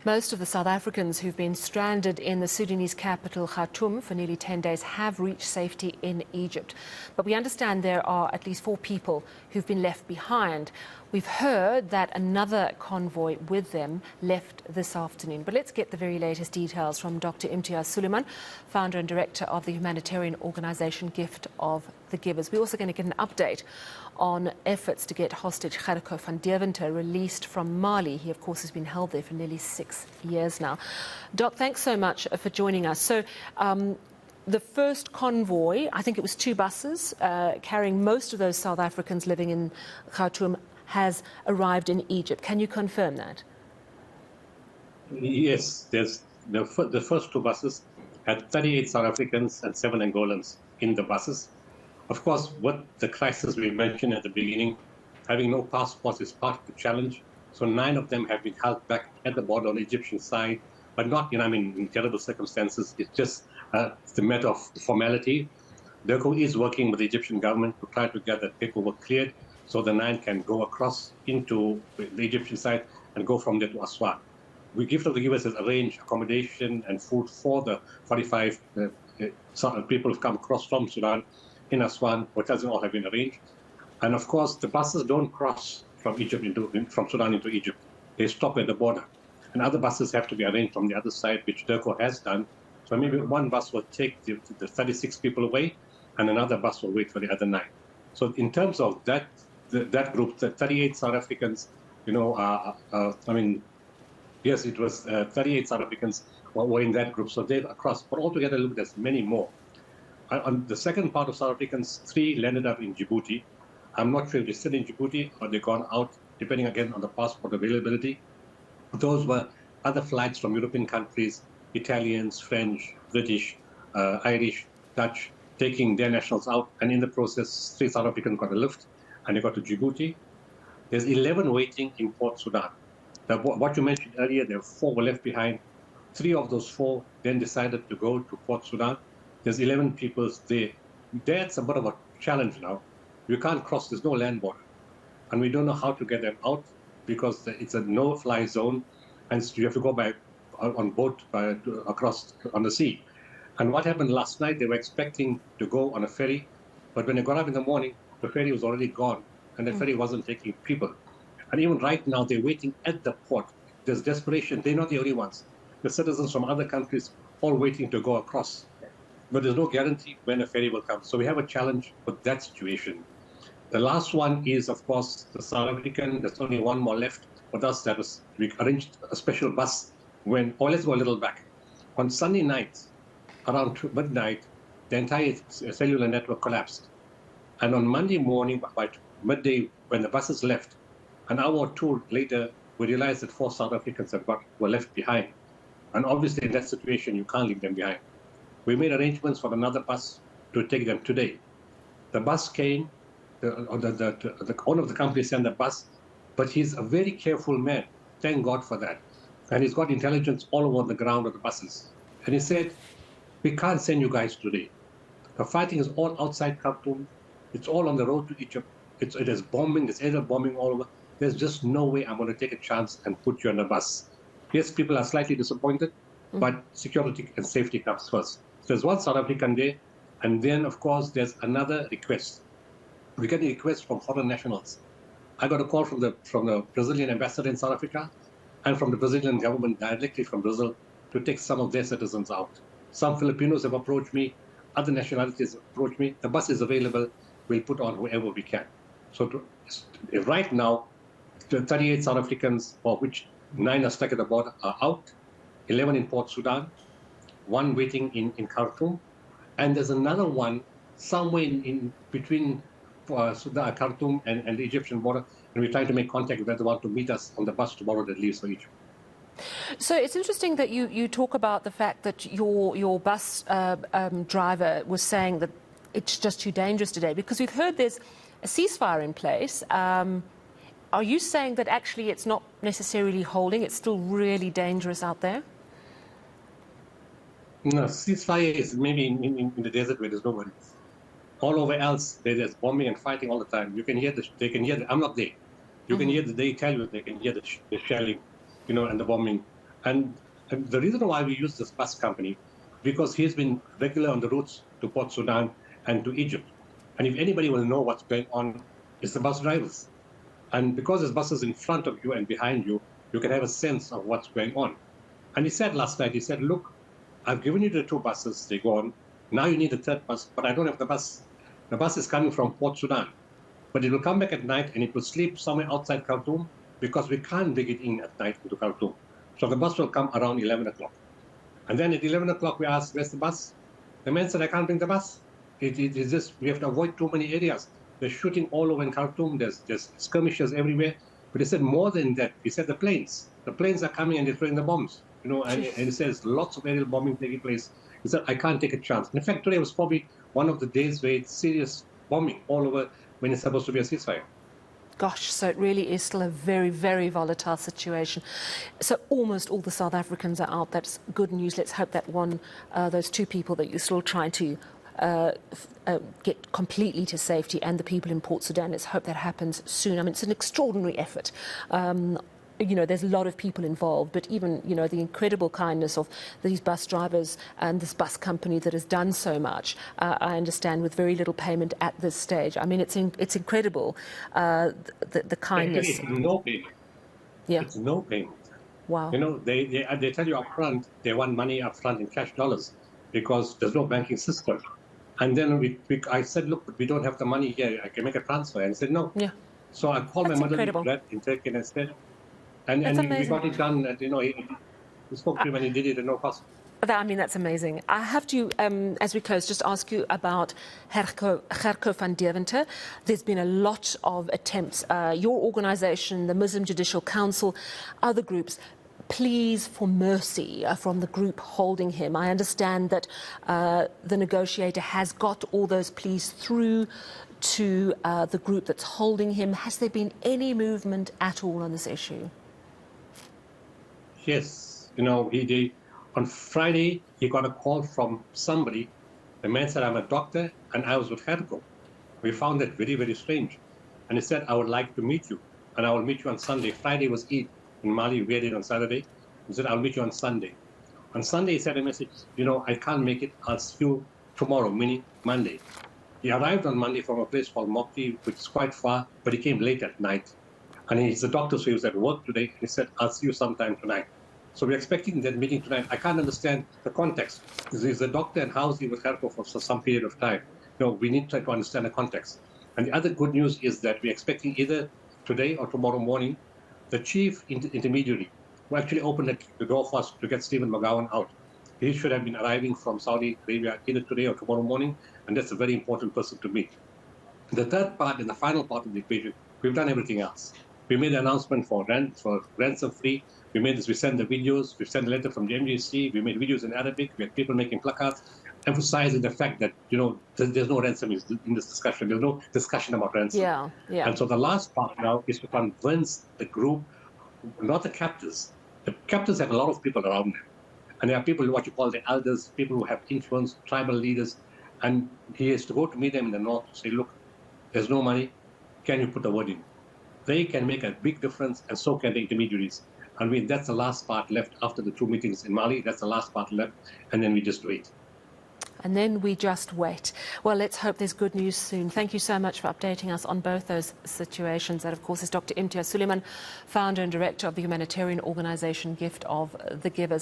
Most of the South Africans who've been stranded in the Sudanese capital, Khartoum, for nearly 10 days have reached safety in Egypt. But we understand there are at least 4 people who've been left behind. We've heard that another convoy with them left this afternoon. But let's get the very latest details from Dr Imtiaz Sooliman, founder and director of the humanitarian organisation Gift of the Givers. We're also going to get an update on efforts to get hostage Gerco van Deventer released from Mali. He, of course, has been held there for nearly 6 years now. Doc, thanks so much for joining us. So, the first convoy, I think it was 2 buses, carrying most of those South Africans living in Khartoum, has arrived in Egypt. Can you confirm that? Yes, the first 2 buses had 38 South Africans and 7 Angolans in the buses. Of course, what the crisis we mentioned at the beginning, having no passports is part of the challenge. So 9 of them have been held back at the border on the Egyptian side, but not, in terrible circumstances. It's just the matter of formality. DIRCO is working with the Egyptian government to try to get that paperwork cleared so the 9 can go across into the Egyptian side and go from there to Aswan. We Gift of the Givers has arranged accommodation and food for the 45 people who've come across from Sudan in Aswan. Hotels all have been arranged. And of course, the buses don't cross from from Sudan into Egypt. They stop at the border. And other buses have to be arranged from the other side, which DIRCO has done. So maybe one bus will take the 36 people away, and another bus will wait for the other 9. So in terms of that group, the 38 South Africans, yes, it was 38 South Africans were in that group. So they've across, but altogether, look, there's many more. On the second part of South Africans, 3 landed up in Djibouti. I'm not sure if they're still in Djibouti or they've gone out, depending again on the passport availability. Those were other flights from European countries, Italians, French, British, Irish, Dutch, taking their nationals out. And in the process, 3 South Africans got a lift and they got to Djibouti. There's 11 waiting in Port Sudan. What you mentioned earlier, there were 4 were left behind. 3 of those 4 then decided to go to Port Sudan. There's 11 people there. That's a bit of a challenge now. You can't cross, there's no land border. And we don't know how to get them out because it's a no-fly zone and you have to go by on boat across on the sea. And what happened last night, they were expecting to go on a ferry, but when they got up in the morning, the ferry was already gone and the ferry wasn't taking people. And even right now, they're waiting at the port. There's desperation. They're not the only ones. The citizens from other countries all waiting to go across. But there's no guarantee when a ferry will come. So we have a challenge with that situation. The last one is, of course, the South African. There's only one more left with us. We arranged a special bus let's go a little back. On Sunday night, around midnight, the entire cellular network collapsed. And on Monday morning, by midday, when the buses left, an hour or 2 later, we realized that 4 South Africans were left behind. And obviously, in that situation, you can't leave them behind. We made arrangements for another bus to take them today. The bus came, the owner of the company sent the bus, but he's a very careful man. Thank God for that. And he's got intelligence all over the ground of the buses. And he said, we can't send you guys today. The fighting is all outside Khartoum. It's all on the road to Egypt. It is bombing, there's air bombing all over. There's just no way I'm going to take a chance and put you on the bus. Yes, people are slightly disappointed, but security and safety comes first. There's one South African there, and then, of course, there's another request. We get a request from foreign nationals. I got a call from the Brazilian ambassador in South Africa and from the Brazilian government directly from Brazil to take some of their citizens out. Some Filipinos have approached me. Other nationalities have approached me. The bus is available. We'll put on whoever we can. So right now, the 38 South Africans, of which 9 are stuck at the border, are out. 11 in Port Sudan. 1 waiting in Khartoum, and there's another one somewhere in between Sudan, Khartoum and the Egyptian border, and we're trying to make contact with them to meet us on the bus tomorrow that leaves for Egypt. So it's interesting that you talk about the fact that your bus driver was saying that it's just too dangerous today, because we've heard there's a ceasefire in place. Are you saying that actually it's not necessarily holding, it's still really dangerous out there? No, ceasefire is maybe in the desert where there's nobody. All over else, there's bombing and fighting all the time. You can hear I'm not there. You can hear they tell you they can hear the shelling, and the bombing. And the reason why we use this bus company, because he's been regular on the routes to Port Sudan and to Egypt. And if anybody will know what's going on, it's the bus drivers. And because there's buses in front of you and behind you, you can have a sense of what's going on. And he said last night, he said, look, I've given you the 2 buses, they're gone. Now you need the 3rd bus, but I don't have the bus. The bus is coming from Port Sudan, but it will come back at night and it will sleep somewhere outside Khartoum because we can't bring it in at night into Khartoum. So the bus will come around 11 o'clock. And then at 11 o'clock, we asked, where's the bus? The man said, I can't bring the bus. It is just, we have to avoid too many areas. They're shooting all over in Khartoum. There's skirmishes everywhere. But he said more than that. He said the planes are coming and they're throwing the bombs. And he says lots of aerial bombing taking place. He said, I can't take a chance. In fact, today was probably one of the days where it's serious bombing all over when it's supposed to be a ceasefire. Gosh, so it really is still a very, very volatile situation. So almost all the South Africans are out. That's good news. Let's hope that those 2 people that you're still trying to get completely to safety, and the people in Port Sudan, let's hope that happens soon. I mean, it's an extraordinary effort. There's a lot of people involved, but even, the incredible kindness of these bus drivers and this bus company that has done so much, I understand, with very little payment at this stage. I mean, it's incredible, the kindness. Actually, it's no payment. Yeah. It's no payment. Wow. They tell you up front, they want money up front in cash dollars because there's no banking system. And then I said, look, we don't have the money here. I can make a transfer. And he said, no. Yeah. So I called That's my mother incredible. in Turkey and I said, and we got it done. He spoke to him and he did it at no cost. I mean, that's amazing. I have to, as we close, just ask you about Gerco van Deventer. There's been a lot of attempts. Your organisation, the Muslim Judicial Council, other groups, pleas for mercy from the group holding him. I understand that the negotiator has got all those pleas through to the group that's holding him. Has there been any movement at all on this issue? Yes. On Friday, he got a call from somebody. The man said, I'm a doctor and I was with Khartoum. We found that very, very strange. And he said, I would like to meet you. And I will meet you on Sunday. Friday was Eid. In Mali, we had it on Saturday. He said, I'll meet you on Sunday. On Sunday, he sent a message, I can't make it. I'll see you tomorrow, meaning Monday. He arrived on Monday from a place called Mopti, which is quite far, but he came late at night. And he's a doctor, so he was at work today. And he said, I'll see you sometime tonight. So we're expecting that meeting tonight. I can't understand the context. He's a doctor and how's he with Khartoum for some period of time? We need to try to understand the context. And the other good news is that we're expecting either today or tomorrow morning, the chief intermediary who actually opened the door for us to get Stephen McGowan out. He should have been arriving from Saudi Arabia either today or tomorrow morning, and that's a very important person to meet. The third part and the final part of the equation, we've done everything else. We made the announcement for ransom free. We sent the videos. We sent a letter from the MGC. We made videos in Arabic. We had people making placards, emphasizing the fact that there's no ransom in this discussion. There's no discussion about ransom. Yeah. And so the last part now is to convince the group, not the captors. The captors have a lot of people around them, and there are people what you call the elders, people who have influence, tribal leaders, and he has to go to meet them in the north to say, look, there's no money. Can you put the word in? They can make a big difference, and so can the intermediaries. And that's the last part left after the 2 meetings in Mali. That's the last part left, and then we just wait. And then we just wait. Well, let's hope there's good news soon. Thank you so much for updating us on both those situations. That, of course, is Dr. Imtiaz Sooliman, founder and director of the humanitarian organisation Gift of the Givers.